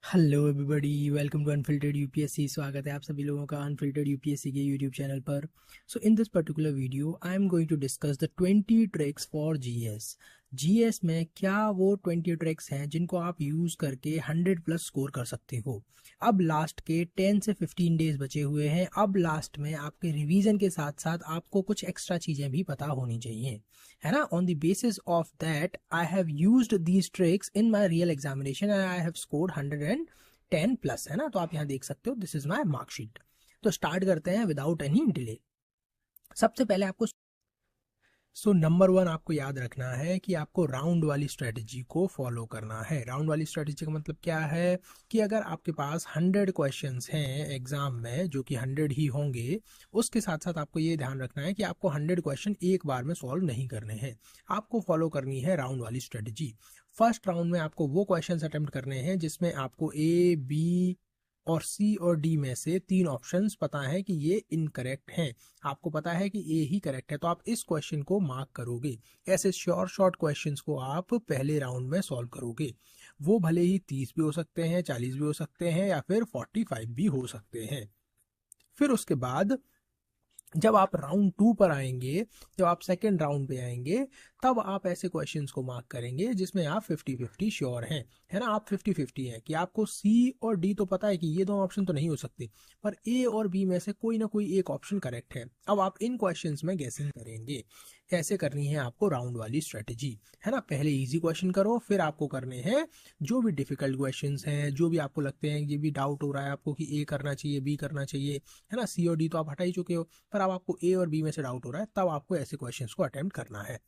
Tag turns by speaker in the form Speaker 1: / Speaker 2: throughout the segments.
Speaker 1: Hello everybody, welcome to unfiltered UPSC. स्वागत है आप सभी लोगों का अनफिल्टर्ड यूपीएससी के यूट्यूब चैनल पर। So in this particular video I am going to discuss the 20 tricks for GS. GS में क्या वो 20 ट्रिक्स हैं जिनको आप यूज करके 100 प्लस स्कोर कर सकते हो। अब लास्ट के 10 से 15 डेज बचे हुए हैं। अब लास्ट में आपके रिवीजन के साथ साथ आपको कुछ एक्स्ट्रा चीजें भी पता होनी चाहिए, है ना। On the basis of that I have used these tricks in my real examination and I have scored 110 plus, है ना। तो आप यहाँ देख सकते हो, दिस इज माय मार्कशीट। तो स्टार्ट करते हैं विदाउट एनी डिले। सबसे पहले आपको नंबर वन आपको याद रखना है कि आपको राउंड वाली स्ट्रेटजी को फॉलो करना है। राउंड वाली स्ट्रेटजी का मतलब क्या है कि अगर आपके पास 100 क्वेश्चंस हैं एग्जाम में, जो कि 100 ही होंगे, उसके साथ साथ आपको ये ध्यान रखना है कि आपको 100 क्वेश्चन एक बार में सॉल्व नहीं करने हैं। आपको फॉलो करनी है राउंड वाली स्ट्रेटजी। फर्स्ट राउंड में आपको वो क्वेश्चन अटेम्प्ट करने हैं जिसमें आपको ए, बी और सी और डी में से 3 ऑप्शंस पता है कि ये इनकरेक्ट हैं। आपको पता है कि ए ही करेक्ट है, तो आप इस क्वेश्चन को मार्क करोगे। ऐसे शॉर्ट क्वेश्चंस को आप पहले राउंड में सॉल्व करोगे। वो भले ही 30 भी हो सकते हैं, 40 भी हो सकते हैं, या फिर 45 भी हो सकते हैं। फिर उसके बाद जब आप राउंड 2 पर आएंगे, जब आप सेकेंड राउंड पे आएंगे, तब आप ऐसे क्वेश्चंस को मार्क करेंगे जिसमें आप 50-50 श्योर हैं, है ना। आप 50-50 हैं कि आपको सी और डी तो पता है कि ये दोनों ऑप्शन तो नहीं हो सकते, पर ए और बी में से कोई ना कोई एक ऑप्शन करेक्ट है। अब आप इन क्वेश्चंस में गेसिंग करेंगे। ऐसे करनी है आपको राउंड वाली स्ट्रेटेजी, है ना। पहले इजी क्वेश्चन करो, फिर आपको करने हैं जो भी डिफिकल्ट क्वेश्चंस हैं, जो भी आपको लगते हैं, ये भी डाउट हो रहा है आपको कि ए करना चाहिए, बी करना चाहिए, है ना। सी और डी तो आप हटा ही चुके हो, पर अब आपको ए और बी में से डाउट हो रहा है, तब आपको ऐसे क्वेश्चंस को अटेम्प्ट करना है।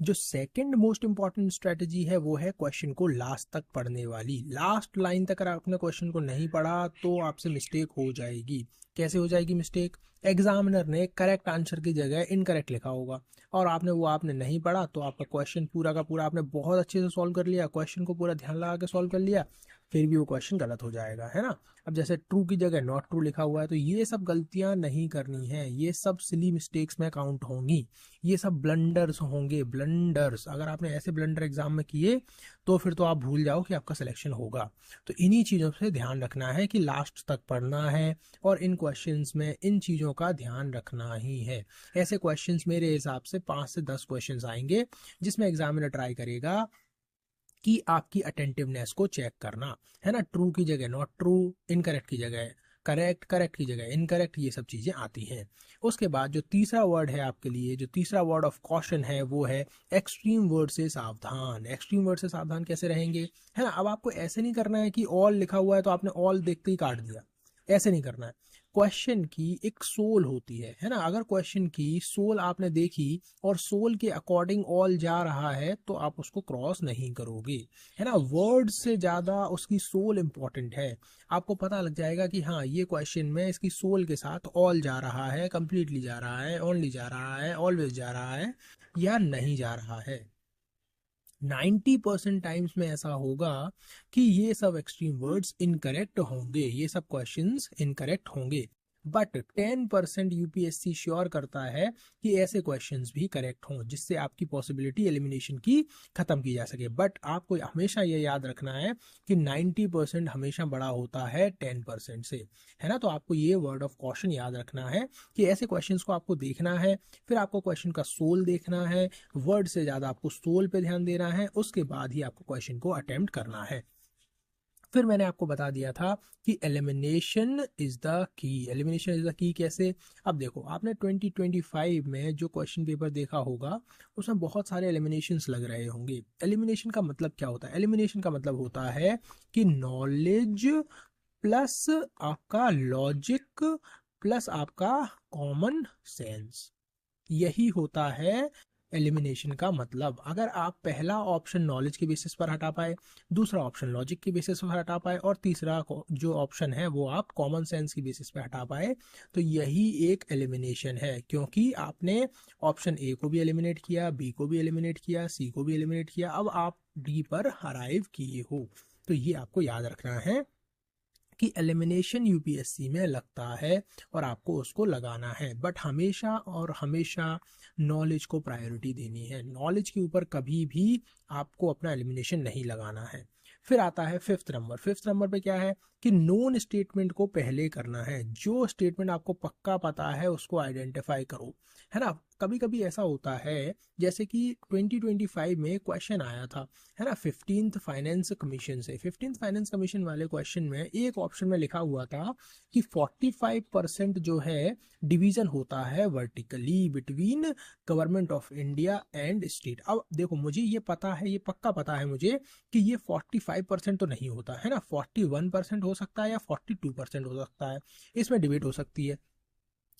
Speaker 1: जो सेकंड मोस्ट इंपॉर्टेंट स्ट्रेटजी है वो है क्वेश्चन को लास्ट तक पढ़ने वाली। लास्ट लाइन तक अगर आपने क्वेश्चन को नहीं पढ़ा तो आपसे मिस्टेक हो जाएगी। कैसे हो जाएगी मिस्टेक? एग्जामिनर ने करेक्ट आंसर की जगह इनकरेक्ट लिखा होगा, और आपने नहीं पढ़ा, तो आपका क्वेश्चन पूरा का पूरा आपने बहुत अच्छे से सॉल्व कर लिया, क्वेश्चन को पूरा ध्यान लगा के सॉल्व कर लिया, फिर भी वो क्वेश्चन गलत हो जाएगा, है ना। अब जैसे ट्रू की जगह नॉट ट्रू लिखा हुआ है, तो ये सब गलतियां नहीं करनी है, ये सब सिली मिस्टेक्स में काउंट होंगी, ये सब ब्लंडर्स होंगे, ब्लंडर्स। अगर आपने ऐसे ब्लंडर एग्जाम में किए तो फिर तो आप भूल जाओ कि आपका सिलेक्शन होगा। तो इन्हीं चीज़ों से ध्यान रखना है कि लास्ट तक पढ़ना है, और इन क्वेश्चंस में इन चीज़ों का ध्यान रखना ही है। ऐसे क्वेश्चंस मेरे हिसाब से 5 से 10 क्वेश्चंस आएंगे जिसमें एग्जामिनर ट्राई करेगा कि आपकी अटेंटिवनेस को चेक करना, है ना। ट्रू की जगह नॉट ट्रू, इनकरेक्ट की जगह करेक्ट, करेक्ट की जगह इनकरेक्ट, ये सब चीजें आती हैं। उसके बाद जो तीसरा वर्ड है आपके लिए, जो तीसरा वर्ड ऑफ कॉशन है, वो है एक्सट्रीम वर्ड से सावधान। एक्सट्रीम वर्ड से सावधान कैसे रहेंगे, है ना। अब आपको ऐसे नहीं करना है कि ऑल लिखा हुआ है तो आपने ऑल देखते ही काट दिया, ऐसे नहीं करना है। क्वेश्चन की एक सोल होती है ना। अगर क्वेश्चन की सोल आपने देखी और सोल के अकॉर्डिंग ऑल जा रहा है तो आप उसको क्रॉस नहीं करोगे, है ना। वर्ड से ज्यादा उसकी सोल इंपॉर्टेंट है। आपको पता लग जाएगा कि हाँ, ये क्वेश्चन में इसकी सोल के साथ ऑल जा रहा है, कंप्लीटली जा रहा है, ओनली जा रहा है, ऑलवेज जा रहा है, या नहीं जा रहा है। 90% टाइम्स में ऐसा होगा कि ये सब एक्सट्रीम वर्ड्स इनकरेक्ट होंगे, ये सब क्वेश्चंस इनकरेक्ट होंगे। बट 10% यूपीएससी श्योर करता है कि ऐसे क्वेश्चंस भी करेक्ट हों, जिससे आपकी पॉसिबिलिटी एलिमिनेशन की खत्म की जा सके। बट आपको हमेशा ये याद रखना है कि 90% हमेशा बड़ा होता है 10% से, है ना। तो आपको ये वर्ड ऑफ कॉशन याद रखना है कि ऐसे क्वेश्चंस को आपको देखना है, फिर आपको क्वेश्चन का सोल देखना है, वर्ड से ज्यादा आपको सोल पे ध्यान देना है, उसके बाद ही आपको क्वेश्चन को अटेम्प्ट करना है। फिर मैंने आपको बता दिया था कि elimination is the key. Elimination is the key कैसे? अब देखो, आपने 2025 में जो क्वेश्चन पेपर देखा होगा उसमें बहुत सारे एलिमिनेशंस लग रहे होंगे। एलिमिनेशन का मतलब क्या होता है? एलिमिनेशन का मतलब होता है कि नॉलेज प्लस आपका लॉजिक प्लस आपका कॉमन सेंस, यही होता है एलिमिनेशन का मतलब। अगर आप पहला ऑप्शन नॉलेज के बेसिस पर हटा पाए, दूसरा ऑप्शन लॉजिक के बेसिस पर हटा पाए, और तीसरा जो ऑप्शन है वो आप कॉमन सेंस की बेसिस पर हटा पाए, तो यही एक एलिमिनेशन है। क्योंकि आपने ऑप्शन ए को भी एलिमिनेट किया, बी को भी एलिमिनेट किया, सी को भी एलिमिनेट किया, अब आप डी पर अराइव किए हो। तो ये आपको याद रखना है कि एलिमिनेशन यूपीएससी में लगता है और आपको उसको लगाना है। बट हमेशा और हमेशा नॉलेज को प्रायोरिटी देनी है। नॉलेज के ऊपर कभी भी आपको अपना एलिमिनेशन नहीं लगाना है। फिर आता है फिफ्थ नंबर। फिफ्थ नंबर पे क्या है कि नोन स्टेटमेंट को पहले करना है। जो स्टेटमेंट आपको पक्का पता है उसको आइडेंटिफाई करो, है ना। कभी कभी ऐसा होता है जैसे कि 2025 में क्वेश्चन आया था, है ना, 15th फाइनेंस कमीशन से। 15th फाइनेंस कमीशन वाले क्वेश्चन में एक ऑप्शन में लिखा हुआ था कि 45% जो है डिवीजन होता है vertically between government of India and state. अब देखो मुझे ये पता है, ये पक्का पता है मुझे कि ये 45% तो नहीं होता है ना, 41% हो सकता है या 42% हो सकता है, इसमें डिबेट हो सकती है,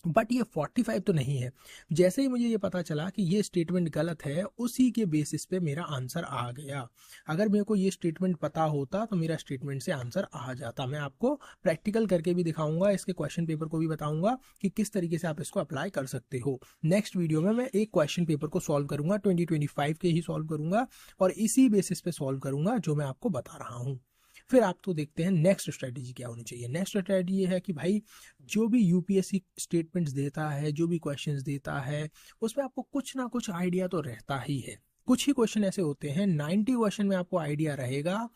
Speaker 1: बट ये 45 तो नहीं है। जैसे ही मुझे ये पता चला कि ये स्टेटमेंट गलत है, उसी के बेसिस पे मेरा आंसर आ गया। अगर मेरे को ये स्टेटमेंट पता होता तो मेरा स्टेटमेंट से आंसर आ जाता। मैं आपको प्रैक्टिकल करके भी दिखाऊंगा, इसके क्वेश्चन पेपर को भी बताऊंगा कि किस तरीके से आप इसको अप्लाई कर सकते हो। नेक्स्ट वीडियो में मैं एक क्वेश्चन पेपर को सॉल्व करूंगा, 2025 के ही सॉल्व करूंगा और इसी बेसिस पे सॉल्व करूंगा जो मैं आपको बता रहा हूँ। फिर आप तो देखते हैं नेक्स्ट स्ट्रेटेजी क्या होनी चाहिए। नेक्स्ट स्ट्रेटेजी ये है कि भाई जो भी यूपीएससी स्टेटमेंट्स देता है, जो भी क्वेश्चंस देता है, उसमें आपको कुछ ना कुछ आइडिया तो रहता ही है। कुछ ही क्वेश्चन ऐसे होते हैं, 90 क्वेश्चन में आपको आइडिया रहेगा,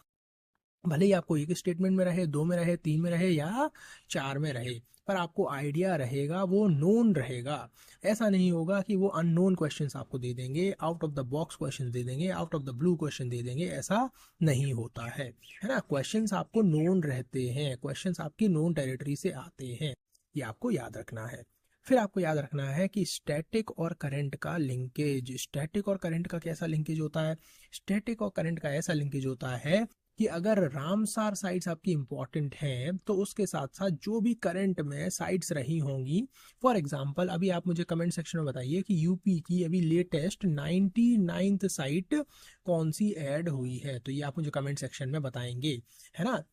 Speaker 1: भले ही आपको एक स्टेटमेंट में रहे, दो में रहे, तीन में रहे या चार में रहे, पर आपको आइडिया रहेगा, वो नोन रहेगा। ऐसा नहीं होगा कि वो अननोन क्वेश्चंस आपको दे देंगे, out of the box question दे देंगे, out of the blue question दे देंगे, ऐसा नहीं होता है ना। क्वेश्चंस आपको नोन रहते हैं, क्वेश्चंस आपकी नोन टेरिटरी से आते हैं, ये आपको याद रखना है। फिर आपको याद रखना है कि स्टैटिक और करंट का लिंकेज। स्टैटिक और करंट का कैसा लिंकेज होता है? स्टैटिक और करंट का ऐसा लिंकेज होता है कि अगर रामसार साइट्स आपकी इंपॉर्टेंट हैं तो उसके साथ साथ जो भी करंट में साइट्स रही होंगी, फॉर एग्जांपल अभी आप मुझे कमेंट सेक्शन में बताइए कि यूपी की अभी लेटेस्ट 99th साइट कौन सी ऐड हुई है, तो ये आप मुझे कमेंट सेक्शन में बताएंगे, है ना।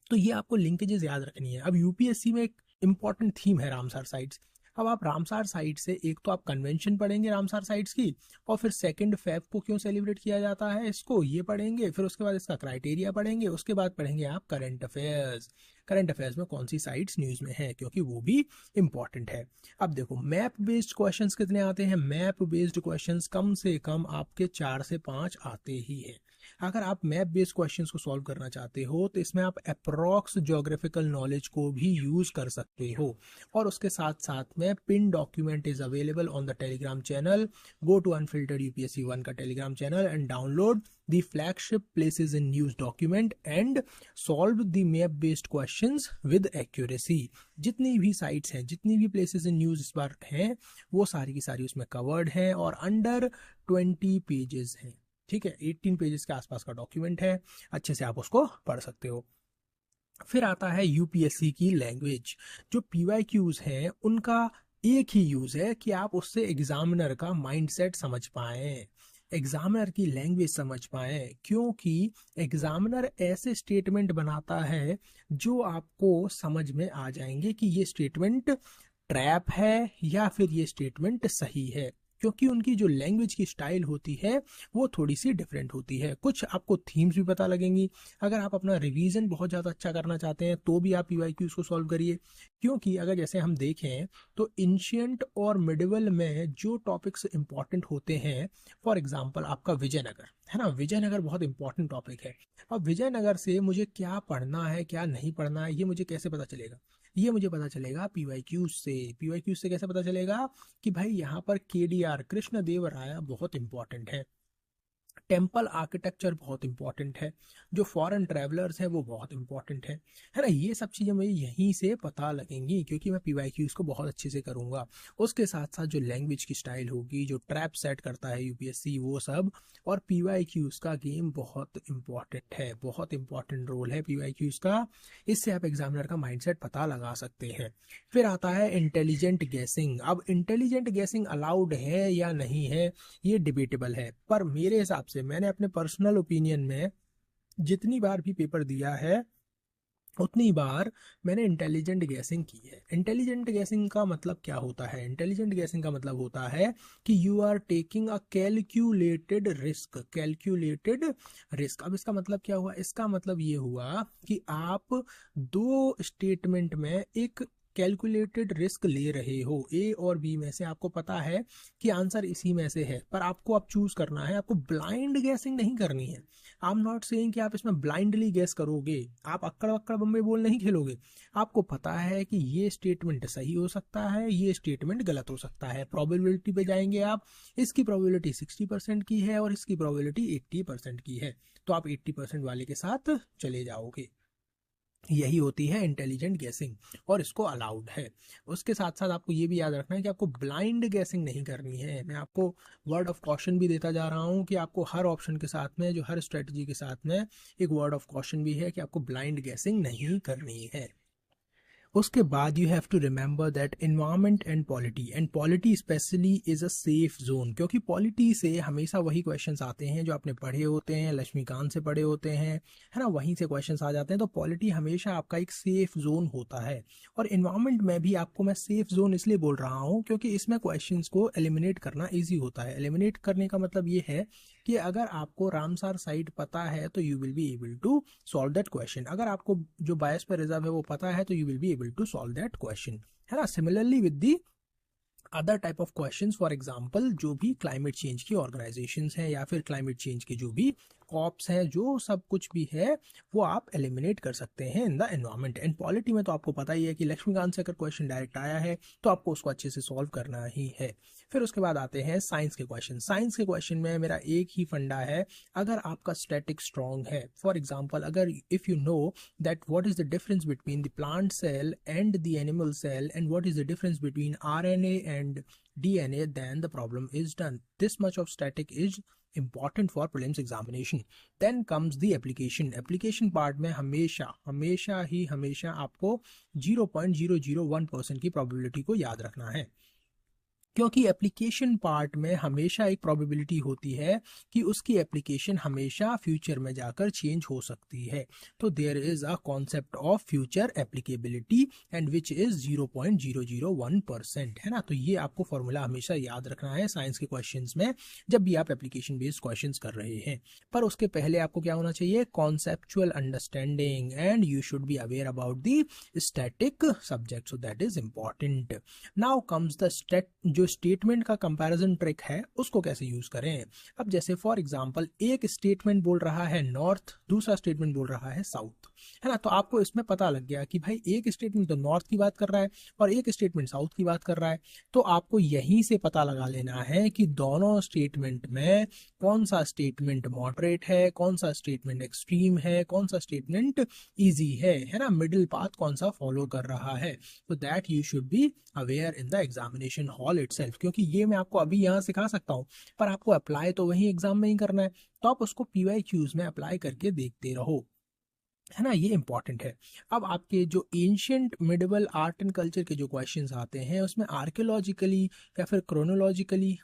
Speaker 1: तो ये आपको लिंकेजेस याद रखनी है। अब यूपीएससी में एक इंपॉर्टेंट थीम है रामसार साइट्स। अब आप रामसार साइट से एक तो आप कन्वेंशन पढ़ेंगे रामसार साइट्स की, और फिर 2 फेब को क्यों सेलिब्रेट किया जाता है इसको ये पढ़ेंगे, फिर उसके बाद इसका क्राइटेरिया पढ़ेंगे, उसके बाद पढ़ेंगे आप करंट अफेयर्स। करंट अफेयर्स में कौन सी साइट्स न्यूज में है, क्योंकि वो भी इंपॉर्टेंट है। अब देखो मैप बेस्ड क्वेश्चंस कितने आते हैं? मैप बेस्ड क्वेश्चंस कम से कम आपके 4 से 5 आते ही है। अगर आप मैप बेस्ड क्वेश्चंस को सॉल्व करना चाहते हो तो इसमें आप अप्रॉक्स ज्योग्राफिकल नॉलेज को भी यूज कर सकते हो, और उसके साथ साथ में pin document is available on the Telegram channel. Go to unfiltered UPSC 1 का Telegram channel and download the flagship places in news document and solve the map based questions with accuracy. जितनी भी साइट्स हैं, जितनी भी places in news इस बार हैं, वो सारी की सारी उसमें कवर्ड हैं और अंडर 20 पेजेस हैं। ठीक है, 18 पेजेस के आसपास का डॉक्यूमेंट है, अच्छे से आप उसको पढ़ सकते हो। फिर आता है यूपीएससी की लैंग्वेज। जो पीवाईक्यूज हैं उनका एक ही यूज है कि आप उससे एग्जामिनर का माइंडसेट समझ पाए, एग्जामिनर की लैंग्वेज समझ पाए, क्योंकि एग्जामिनर ऐसे स्टेटमेंट बनाता है जो आपको समझ में आ जाएंगे कि ये स्टेटमेंट ट्रैप है या फिर ये स्टेटमेंट सही है, क्योंकि उनकी जो लैंग्वेज की स्टाइल होती है वो थोड़ी सी डिफरेंट होती है। कुछ आपको थीम्स भी पता लगेंगी। अगर आप अपना रिवीजन बहुत ज़्यादा अच्छा करना चाहते हैं तो भी आप पीवाईक्यूज को सॉल्व करिए, क्योंकि अगर जैसे हम देखें तो एंशिएंट और मिडिवल में जो टॉपिक्स इंपॉर्टेंट होते हैं, फॉर एग्जाम्पल आपका विजयनगर, है ना, विजयनगर बहुत इंपॉर्टेंट टॉपिक है। अब विजयनगर से मुझे क्या पढ़ना है क्या नहीं पढ़ना है ये मुझे कैसे पता चलेगा? ये मुझे पता चलेगा पीवाईक्यूज से। पीवाईक्यूज से कैसे पता चलेगा कि भाई यहाँ पर केडीआर कृष्ण देव राय बहुत इंपॉर्टेंट है, टेम्पल आर्किटेक्चर बहुत इंपॉर्टेंट है, जो फॉरेन ट्रैवलर्स हैं वो बहुत इंपॉर्टेंट है ना। ये सब चीज़ें मुझे यहीं से पता लगेंगी क्योंकि मैं पीवाईक्यूज को बहुत अच्छे से करूंगा। उसके साथ साथ जो लैंग्वेज की स्टाइल होगी, जो ट्रैप सेट करता है यूपीएससी, वो सब। और पीवाईक्यूज का गेम बहुत इंपॉर्टेंट है, बहुत इंपॉर्टेंट रोल है पीवाईक्यूज का। इससे आप एग्जामिनर का माइंडसेट पता लगा सकते हैं। फिर आता है इंटेलिजेंट गैसिंग। अब इंटेलिजेंट गैसिंग अलाउड है या नहीं है ये डिबेटेबल है, पर मेरे हिसाब से मैंने अपने पर्सनल ओपिनियन में जितनी बार भी पेपर दिया है उतनी बार मैंने इंटेलिजेंट गैसिंग की है। इंटेलिजेंट गैसिंग का मतलब क्या होता है? इंटेलिजेंट गैसिंग का मतलब होता है कि you are taking a calculated risk. Calculated risk, अब इसका मतलब क्या हुआ? इसका मतलब ये हुआ कि आप दो स्टेटमेंट में एक कैलकुलेटेड रिस्क ले रहे हो, ए और बी में से आपको पता है कि आंसर इसी में से है, पर आपको अब चूज करना है, आपको ब्लाइंड गैसिंग नहीं करनी है। आई एम नॉट सेइंग कि आप इसमें ब्लाइंडली गैस करोगे, आप अक्कड़ बक्कड़ बम्बे बोल नहीं खेलोगे। आपको पता है कि ये स्टेटमेंट सही हो सकता है, ये स्टेटमेंट गलत हो सकता है, प्रोबेबिलिटी पे जाएंगे आप, इसकी प्रोबेबिलिटी 60% की है और इसकी प्रोबेबिलिटी 80% की है, तो आप 80% वाले के साथ चले जाओगे। यही होती है इंटेलिजेंट गैसिंग और इसको अलाउड है। उसके साथ साथ आपको ये भी याद रखना है कि आपको ब्लाइंड गैसिंग नहीं करनी है। मैं आपको वर्ड ऑफ कॉशन भी देता जा रहा हूँ कि आपको हर ऑप्शन के साथ में, जो हर स्ट्रेटजी के साथ में, एक वर्ड ऑफ कॉशन भी है कि आपको ब्लाइंड गैसिंग नहीं करनी है। उसके बाद you have to remember that environment and polity specially is a safe zone, क्योंकि पॉलिटी से हमेशा वही क्वेश्चंस आते हैं जो आपने पढ़े होते हैं, लक्ष्मीकांत से पढ़े होते हैं, है ना, वहीं से क्वेश्चंस आ जाते हैं। तो पॉलिटी हमेशा आपका एक सेफ जोन होता है। और इन्वायरमेंट में भी आपको मैं सेफ जोन इसलिए बोल रहा हूँ क्योंकि इसमें क्वेश्चंस को एलिमिनेट करना ईजी होता है। एलिमिनेट करने का मतलब ये है कि अगर आपको रामसार साइट पता है तो you will be able to solve that question. अगर आपको जो बायोस्फीयर रिजर्व है वो पता है तो you will be able to solve that question, है ना। Similarly with the other type of questions, for example जो भी क्लाइमेट चेंज की ऑर्गेनाइजेशंस हैं या फिर क्लाइमेट चेंज के जो भी कॉप्स हैं, जो सब कुछ भी है वो आप एलिमिनेट कर सकते हैं in the environment and polity में। तो आपको पता ही है कि लक्ष्मीकांत से अगर क्वेश्चन डायरेक्ट आया है तो आपको उसको अच्छे से सॉल्व करना ही है। फिर उसके बाद आते हैं साइंस के क्वेश्चन। साइंस के क्वेश्चन में मेरा एक ही फंडा है, अगर आपका स्टैटिक स्ट्रॉन्ग है, फॉर एग्जाम्पल अगर if you know that what is the difference between the plant cell and the animal cell and what is the difference between RNA and DNA, then the problem is done. This much of static is important for prelims examination. Then comes the application. Application part में हमेशा आपको 0.001% की probability को याद रखना है, क्योंकि application part में हमेशा एक प्रोबेबिलिटी होती है कि उसकी एप्लीकेशन हमेशा फ्यूचर में जाकर चेंज हो सकती है। तो there is a concept of future applicability and which is 0.001%, है ना। तो ये आपको फॉर्मूला हमेशा याद रखना है साइंस के क्वेश्चंस में जब भी आप एप्लीकेशन बेस्ड क्वेश्चंस कर रहे हैं। पर उसके पहले आपको क्या होना चाहिए, conceptual understanding and you should be aware about the static subject, so that is important. Now comes the जो स्टेटमेंट का कंपैरिजन ट्रिक है उसको कैसे यूज करें। अब जैसे फॉर एग्जांपल एक स्टेटमेंट बोल रहा है नॉर्थ, दूसरा स्टेटमेंट बोल रहा है साउथ, है ना। तो आपको इसमें पता लग गया कि भाई एक स्टेटमेंट तो नॉर्थ की बात कर रहा है और एक स्टेटमेंट साउथ की बात कर रहा है। तो आपको यहीं से पता लगा लेना है कि दोनों स्टेटमेंट में कौन सा स्टेटमेंट मॉडरेट है, कौन सा स्टेटमेंट एक्सट्रीम है, कौन सा स्टेटमेंट इजी है ना, मिडिल पाथ कौन सा फॉलो कर रहा है। तो that you should be aware in the examination hall itself, क्योंकि ये मैं आपको अभी यहाँ सिखा सकता हूँ पर आपको अप्लाई तो वही एग्जाम में ही करना है। तो आप उसको PYQs में अप्लाई करके देखते रहो, है ना, ये इंपॉर्टेंट है। अब आपके जो ancient medieval art and culture के जो क्वेश्चंस आते हैं उसमें आर्कियोलॉजिकली या फिर क्रोनोलॉजिकली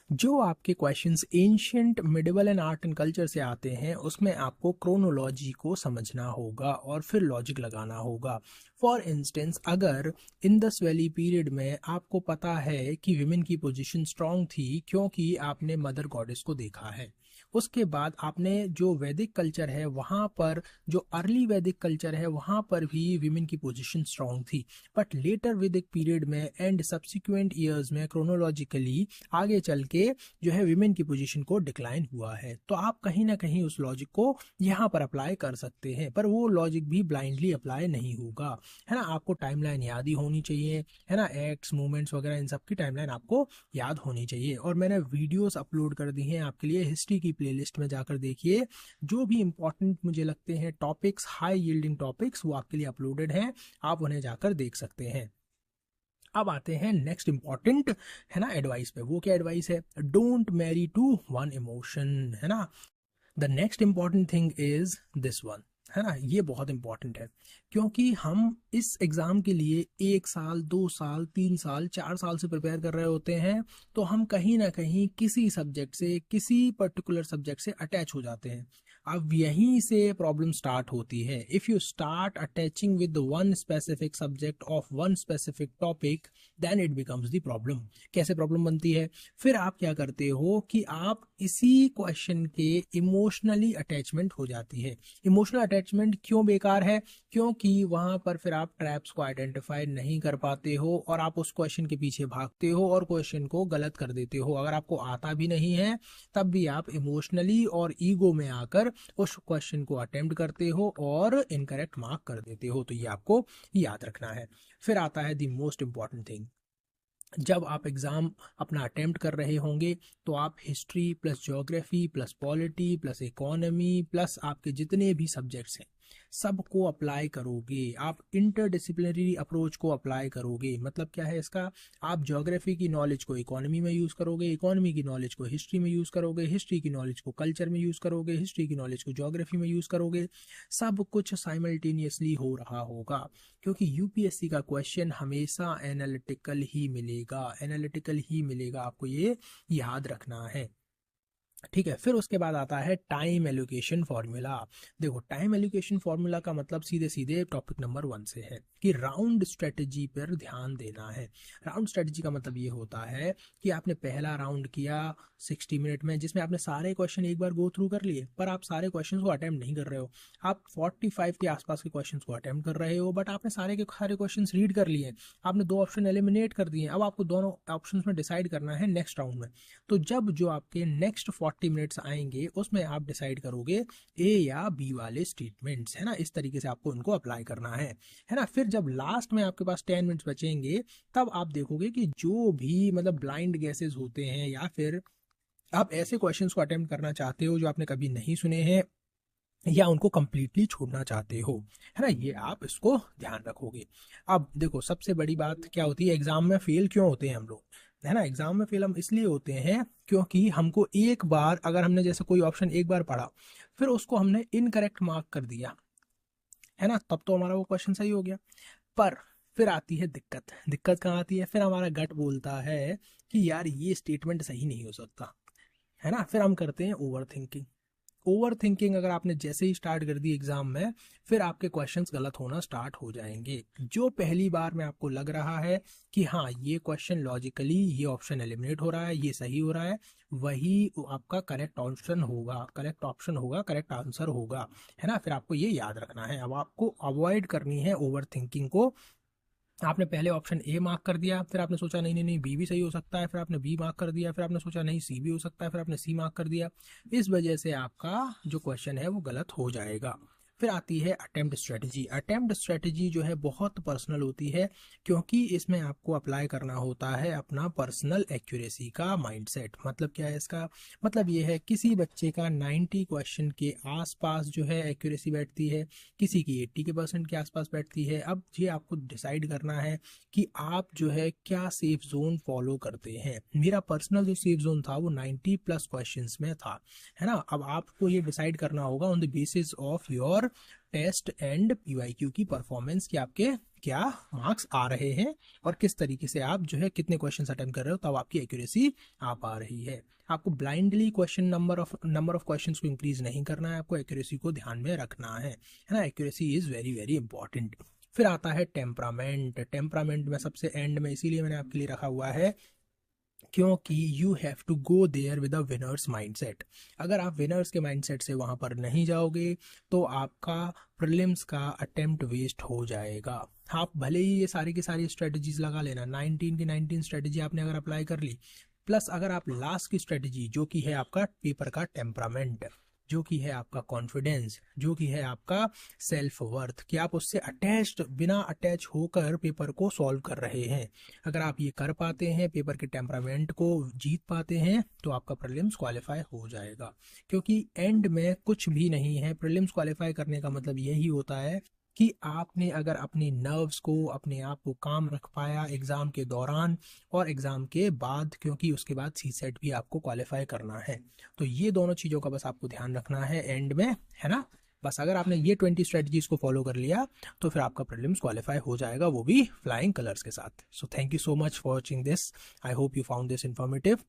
Speaker 1: जो आपके questions ancient medieval and art and culture से आते हैं उसमें आपको क्रोनोलॉजी को समझना होगा और फिर लॉजिक लगाना होगा। फॉर इंस्टेंस अगर इंडस वैली पीरियड में आपको पता है कि विमेन की पोजीशन स्ट्रांग थी क्योंकि आपने मदर गॉडेस को देखा है, उसके बाद आपने जो वैदिक कल्चर है वहाँ पर, जो अर्ली वैदिक कल्चर है वहाँ पर भी विमेन की पोजीशन स्ट्रांग थी, बट लेटर वैदिक पीरियड में एंड सब्सिक्वेंट ईयर्स में क्रोनोलॉजिकली आगे चल के जो है विमेन की पोजीशन को डिक्लाइन हुआ है। तो आप कहीं ना कहीं उस लॉजिक को यहाँ पर अप्लाई कर सकते हैं, पर वो लॉजिक भी ब्लाइंडली अप्लाई नहीं होगा, है ना। आपको टाइमलाइन याद ही होनी चाहिए, है ना, एक्ट्स मूवमेंट्स वगैरह इन सब की टाइमलाइन आपको याद होनी चाहिए। और मैंने वीडियोस अपलोड कर दी हैं आपके लिए, हिस्ट्री की प्लेलिस्ट में जाकर देखिए, जो भी इंपॉर्टेंट मुझे लगते हैं टॉपिक्स, हाई यील्डिंग टॉपिक्स, वो आपके लिए अपलोडेड हैं, आप उन्हें जाकर देख सकते हैं। अब आते हैं नेक्स्ट इंपॉर्टेंट, है ना, एडवाइस पे। वो क्या एडवाइस है, don't marry to one emotion, है ना। The next important thing is this one, है ना, ये बहुत इंपॉर्टेंट है क्योंकि हम इस एग्जाम के लिए 1 साल 2 साल 3 साल 4 साल से प्रिपेयर कर रहे होते हैं। तो हम कहीं ना कहीं किसी सब्जेक्ट से, किसी पर्टिकुलर सब्जेक्ट से अटैच हो जाते हैं। अब यहीं से प्रॉब्लम स्टार्ट होती है। If you start attaching with one specific subject of one specific topic then it becomes the problem. कैसे प्रॉब्लम बनती है? फिर आप क्या करते हो कि आप इसी क्वेश्चन के इमोशनली अटैचमेंट हो जाती है। इमोशनल अटैचमेंट क्यों बेकार है? क्योंकि वहां पर फिर आप ट्रैप्स को आइडेंटिफाई नहीं कर पाते हो और आप उस क्वेश्चन के पीछे भागते हो और क्वेश्चन को गलत कर देते हो। अगर आपको आता भी नहीं है तब भी आप इमोशनली और ईगो में आकर उस क्वेश्चन को अटेम्प्ट करते हो और इनकरेक्ट मार्क कर देते हो। तो ये आपको याद रखना है। फिर आता है द मोस्ट इंपॉर्टेंट थिंग। जब आप एग्ज़ाम अपना अटेम्प्ट कर रहे होंगे तो आप history plus geography plus polity plus economy plus आपके जितने भी सब्जेक्ट्स हैं सबको अप्लाई करोगे। आप इंटरडिसिप्लिनरी अप्रोच को अप्लाई करोगे। मतलब क्या है इसका? आप ज्योग्राफी की नॉलेज को इकोनॉमी में यूज़ करोगे, इकोनॉमी की नॉलेज को हिस्ट्री में यूज़ करोगे, हिस्ट्री की नॉलेज को कल्चर में यूज़ करोगे, हिस्ट्री की नॉलेज को ज्योग्राफी में यूज़ करोगे। सब कुछ साइमल्टेनियसली हो रहा होगा क्योंकि यूपीएससी का क्वेश्चन हमेशा एनालिटिकल ही मिलेगा, एनालिटिकल ही मिलेगा। आपको ये याद रखना है, ठीक है। फिर उसके बाद आता है टाइम एलोकेशन फॉर्मूला। देखो, टाइम एलोकेशन फॉर्मूला का मतलब सीधे सीधे टॉपिक नंबर 1 से है कि राउंड स्ट्रेटजी पर ध्यान देना है। राउंड स्ट्रेटजी का मतलब ये होता है कि आपने पहला राउंड किया 60 मिनट में, जिसमें आपने सारे क्वेश्चन एक बार गो थ्रू कर लिए, पर आप सारे क्वेश्चन को अटेम्प्ट नहीं कर रहे हो। आप 45 के आसपास के क्वेश्चन को अटेम्प्ट कर रहे हो, बट आपने सारे के सारे क्वेश्चन रीड कर लिए, आपने 2 ऑप्शन एलिमिनेट कर दिए। अब आपको दोनों ऑप्शन में डिसाइड करना है नेक्स्ट राउंड में। तो जब जो आपके नेक्स्ट 40 मिनट्स आएंगे उसमें आप डिसाइड करोगे ए या बी वाले स्टेटमेंट्स, है ना। इस तरीके से आपको उनको अप्लाई करना है ना। फिर जब लास्ट में आपके पास 10 मिनट्स बचेंगे तब आप देखोगे कि जो भी मतलब ब्लाइंड गेसेस होते हैं या फिर आप ऐसे क्वेश्चंस को अटेम्प्ट करना चाहते हो जो आपने कभी नहीं सुने हैं या उनको कंप्लीटली छोड़ना चाहते हो, है ना, ये आप इसको ध्यान रखोगे। अब देखो, सबसे बड़ी बात क्या होती है, एग्जाम में फेल क्यों होते हैं हम लोग, है ना। एग्जाम में फेल हम इसलिए होते हैं क्योंकि हमको एक बार, अगर हमने जैसे कोई ऑप्शन एक बार पढ़ा फिर उसको हमने इनकरेक्ट मार्क कर दिया, है ना, तब तो हमारा वो क्वेश्चन सही हो गया। पर फिर आती है दिक्कत। दिक्कत कहाँ आती है? फिर हमारा गट बोलता है कि यार ये स्टेटमेंट सही नहीं हो सकता, है ना। फिर हम करते हैं ओवर थिंकिंग। ओवर थिंकिंग अगर आपने जैसे ही स्टार्ट कर दी एग्जाम में, फिर आपके क्वेश्चंस गलत होना स्टार्ट हो जाएंगे। जो पहली बार में आपको लग रहा है कि हाँ ये क्वेश्चन लॉजिकली ये ऑप्शन एलिमिनेट हो रहा है, ये सही हो रहा है, वही आपका करेक्ट ऑप्शन होगा, करेक्ट ऑप्शन होगा, करेक्ट आंसर होगा, है ना। फिर आपको ये याद रखना है। अब आपको अवॉइड करनी है ओवर थिंकिंग को। आपने पहले ऑप्शन ए मार्क कर दिया, फिर आपने सोचा नहीं नहीं नहीं बी भी सही हो सकता है, फिर आपने बी मार्क कर दिया, फिर आपने सोचा नहीं सी भी हो सकता है, फिर आपने सी मार्क कर दिया। इस वजह से आपका जो क्वेश्चन है वो गलत हो जाएगा। फिर आती है अटेम्प्ट स्ट्रेटजी। अटेम्प्ट स्ट्रेटजी जो है बहुत पर्सनल होती है क्योंकि इसमें आपको अप्लाई करना होता है अपना पर्सनल एक्यूरेसी का माइंडसेट। मतलब क्या है इसका? मतलब ये है किसी बच्चे का 90 क्वेश्चन के आसपास जो है एक्यूरेसी बैठती है, किसी की 80% के आसपास बैठती है। अब ये आपको डिसाइड करना है कि आप जो है क्या सेफ जोन फॉलो करते हैं। मेरा पर्सनल जो सेफ जोन था वो 90+ क्वेश्चंस में था, है ना। अब आपको ये डिसाइड करना होगा on the basis of your test and PYQ की परफॉर्मेंस कि आपके क्या मार्क्स आ रहे हैं और किस तरीके से आप जो है कितने क्वेश्चन अटेम्प्ट कर रहे हो तब आपकी एक्यूरेसी आ पा रही है। आपको blindly question number of questions को इंक्रीज नहीं करना है, आपको एक्यूरेसी को ध्यान में रखना है ना। Accuracy is very very important. फिर आता है टेम्परामेंट। टेम्परामेंट में सबसे एंड में इसीलिए मैंने आपके लिए रखा हुआ है क्योंकि you have to go there with a winners mindset. अगर आप विनर्स के माइंडसेट से वहां पर नहीं जाओगे तो आपका प्रीलिम्स का अटेम्प्ट वेस्ट हो जाएगा। आप भले ही ये सारी की सारी स्ट्रेटजीज लगा लेना, 19 की 19 स्ट्रेटजी आपने अगर अप्लाई कर ली, प्लस अगर आप लास्ट की स्ट्रेटजी जो कि है आपका पेपर का टेम्परामेंट, जो कि है आपका कॉन्फिडेंस, जो कि है आपका सेल्फ वर्थ, कि आप उससे अटैच्ड बिना अटैच होकर पेपर को सॉल्व कर रहे हैं, अगर आप ये कर पाते हैं, पेपर के टेम्परामेंट को जीत पाते हैं, तो आपका प्रीलिम्स क्वालिफाई हो जाएगा। क्योंकि एंड में कुछ भी नहीं है। प्रीलिम्स क्वालिफाई करने का मतलब यही होता है कि आपने अगर अपनी नर्व्स को, अपने आप को काम रख पाया एग्ज़ाम के दौरान और एग्ज़ाम के बाद, क्योंकि उसके बाद सी सेट भी आपको क्वालिफाई करना है। तो ये दोनों चीज़ों का बस आपको ध्यान रखना है एंड में, है ना। बस अगर आपने ये 20 स्ट्रेटजीज को फॉलो कर लिया तो फिर आपका प्रीलिम्स क्वालिफाई हो जाएगा, वो भी फ्लाइंग कलर्स के साथ। So thank you so much for watching this. I hope you found this informative.